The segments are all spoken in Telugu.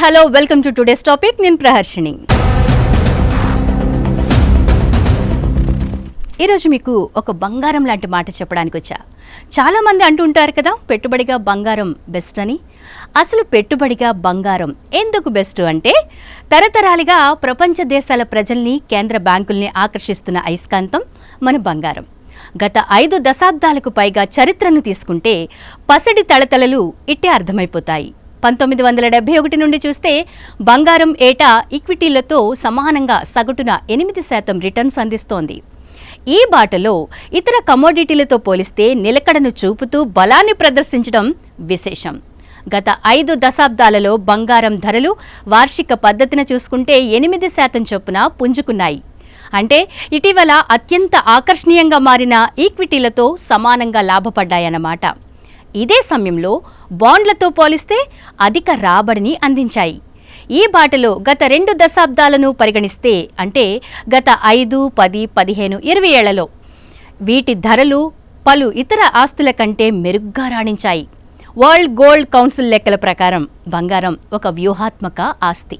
Hello welcome to today's topic. నేను ప్రహర్షిణి. ఈరోజు మీకు ఒక బంగారం లాంటి మాట చెప్పడానికి వచ్చా. చాలామంది అంటుంటారు కదా, పెట్టుబడిగా బంగారం బెస్ట్ అని. అసలు పెట్టుబడిగా బంగారం ఎందుకు బెస్ట్ అంటే, తరతరాలుగా ప్రపంచ దేశాల ప్రజల్ని, కేంద్ర బ్యాంకుల్ని ఆకర్షిస్తున్న అయస్కాంతం మన బంగారం. గత 5 దశాబ్దాలకు పైగా చరిత్రను తీసుకుంటే పసిడి తళతళలు ఇట్టే అర్థమైపోతాయి. 1971 నుండి చూస్తే బంగారం ఏటా ఈక్విటీలతో సమానంగా సగటున 8% రిటర్న్స్ అందిస్తోంది. ఈ బాటలో ఇతర కమోడిటీలతో పోలిస్తే నిలకడను చూపుతూ బలాన్ని ప్రదర్శించడం విశేషం. గత 5 దశాబ్దాలలో బంగారం ధరలు వార్షిక పద్ధతిన చూసుకుంటే 8% చొప్పున పుంజుకున్నాయి. అంటే ఇటీవల అత్యంత ఆకర్షణీయంగా మారిన ఈక్విటీలతో సమానంగా లాభపడ్డాయన్నమాట. ఇదే సమయంలో బాండ్లతో పోలిస్తే అధిక రాబడిని అందించాయి. ఈ బాటలో గత 2 దశాబ్దాలను పరిగణిస్తే, అంటే గత 5, 10, 15, 20 ఏళ్లలో వీటి ధరలు పలు ఇతర ఆస్తుల కంటే మెరుగ్గా రాణించాయి. వరల్డ్ గోల్డ్ కౌన్సిల్ లెక్కల ప్రకారం బంగారం ఒక వ్యూహాత్మక ఆస్తి.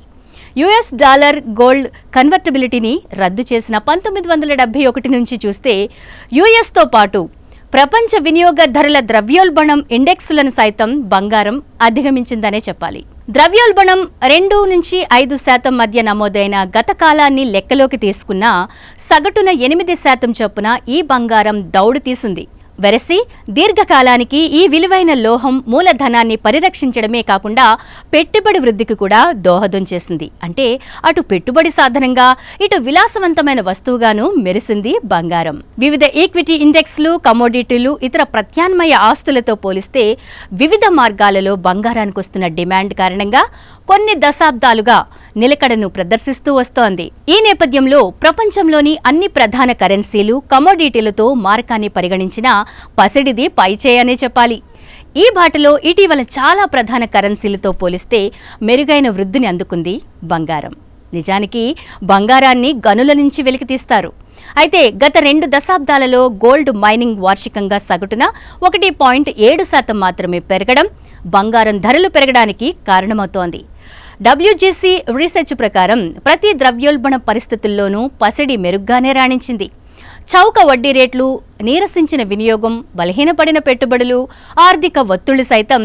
యుఎస్ డాలర్ గోల్డ్ కన్వర్టబిలిటీని రద్దు చేసిన 1971 నుంచి చూస్తే యుఎస్తో పాటు ప్రపంచ వినియోగ ధరల ద్రవ్యోల్బణం ఇండెక్స్లను సైతం బంగారం అధిగమించిందనే చెప్పాలి. ద్రవ్యోల్బణం 2 నుంచి 5% మధ్య నమోదైన గత కాలాన్ని లెక్కలోకి తీసుకున్న సగటున 8% చొప్పున ఈ బంగారం దౌడు తీసింది. వెరసి దీర్ఘకాలానికి ఈ విలువైన లోహం మూలధనాన్ని పరిరక్షించడమే కాకుండా పెట్టుబడి వృద్ధికి కూడా దోహదం చేసింది. అంటే అటు పెట్టుబడి సాధనంగా, ఇటు విలాసవంతమైన వస్తువుగాను మెరిసింది బంగారం. వివిధ ఈక్విటీ ఇండెక్స్లు, కమోడిటీలు, ఇతర ప్రత్యామ్నాయ ఆస్తులతో పోలిస్తే వివిధ మార్గాలలో బంగారానికి వస్తున్న డిమాండ్ కారణంగా కొన్ని దశాబ్దాలుగా నిలకడను ప్రదర్శిస్తూ వస్తోంది. ఈ నేపథ్యంలో ప్రపంచంలోని అన్ని ప్రధాన కరెన్సీలు, కమోడిటీలతో మారకాన్ని పరిగణించిన పసిడిది పైచేయనే చెప్పాలి. ఈ బాటలో ఇటీవల చాలా ప్రధాన కరెన్సీలతో పోలిస్తే మెరుగైన వృద్ధిని అందుకుంది బంగారం. నిజానికి బంగారాన్ని గనుల నుంచి వెలికితీస్తారు. అయితే గత 2 దశాబ్దాలలో గోల్డ్ మైనింగ్ వార్షికంగా సగటున 1.7% మాత్రమే పెరగడం బంగారం ధరలు పెరగడానికి కారణమవుతోంది. WGC రీసెర్చ్ ప్రకారం ప్రతి ద్రవ్యోల్బణ పరిస్థితుల్లోనూ పసిడి మెరుగ్గానే రాణించింది. చౌక వడ్డీ రేట్లు, నీరసించిన వినియోగం, బలహీనపడిన పెట్టుబడులు, ఆర్థిక ఒత్తిళ్లు సైతం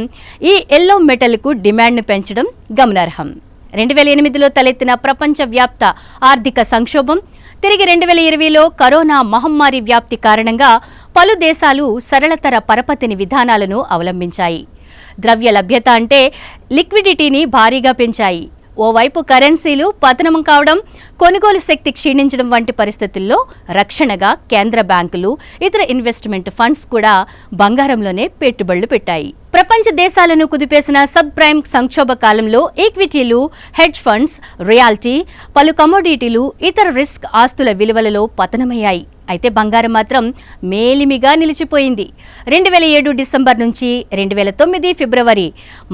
ఈ ఎల్లో మెటల్కు డిమాండ్ను పెంచడం గమనార్హం. 2008లో తలెత్తిన ప్రపంచవ్యాప్త ఆర్థిక సంక్షోభం, తిరిగి 2020లో కరోనా మహమ్మారి వ్యాప్తి కారణంగా పలు దేశాలు సరళతర పరపతిని విధానాలను అవలంబించాయి. ద్రవ్య లభ్యత అంటే లిక్విడిటీని భారీగా పెంచాయి. ఓవైపు కరెన్సీలు పతనం కావడం, కొనుగోలు శక్తి క్షీణించడం వంటి పరిస్థితుల్లో రక్షణగా కేంద్ర బ్యాంకులు, ఇతర ఇన్వెస్ట్మెంట్ ఫండ్స్ కూడా బంగారంలోనే పెట్టుబడులు పెట్టాయి. ప్రపంచ దేశాలను కుదిపేసిన సబ్ ప్రైమ్ సంక్షోభ కాలంలో ఈక్విటీలు, హెడ్జ్ ఫండ్స్, రియాల్టీ, పలు కమోడిటీలు, ఇతర రిస్క్ ఆస్తుల విలువలలో పతనమయ్యాయి. అయితే బంగారం మాత్రం మేలిమిగా నిలిచిపోయింది. 2007 డిసెంబర్ నుంచి 2009 ఫిబ్రవరి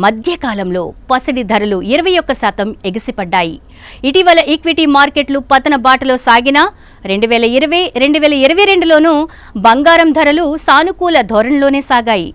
మధ్యకాలంలో పసిడి ధరలు 21% ఎగిసిపడ్డాయి. ఇటీవల ఈక్విటీ మార్కెట్లు పతన బాటలో సాగినా 2020, 2022లోనూ బంగారం ధరలు సానుకూల ధోరణిలోనే సాగాయి.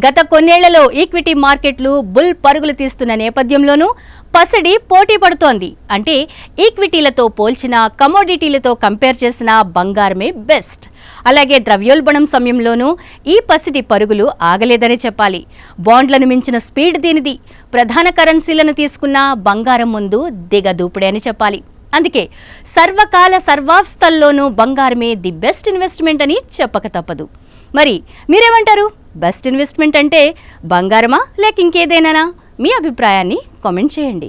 గత కొన్నేళ్లలో ఈక్విటీ మార్కెట్లు బుల్ పరుగులు తీస్తున్న నేపథ్యంలోనూ పసిడి పోటీ పడుతోంది. అంటే ఈక్విటీలతో పోల్చిన, కమోడిటీలతో కంపేర్ చేసిన బంగారమే బెస్ట్. అలాగే ద్రవ్యోల్బణం సమయంలోనూ ఈ పసిడి పరుగులు ఆగలేదనే చెప్పాలి. బాండ్లను మించిన స్పీడ్ దీనిది. ప్రధాన కరెన్సీలను తీసుకున్న బంగారం ముందు దిగదూపుడే అని చెప్పాలి. అందుకే సర్వకాల సర్వావస్థల్లోనూ బంగారమే ది బెస్ట్ ఇన్వెస్ట్మెంట్ అని చెప్పక తప్పదు. మరి మీరేమంటారు? బెస్ట్ ఇన్వెస్ట్మెంట్ అంటే బంగారమా లేక ఇంకేదైనా? మీ అభిప్రాయాన్ని కామెంట్ చేయండి.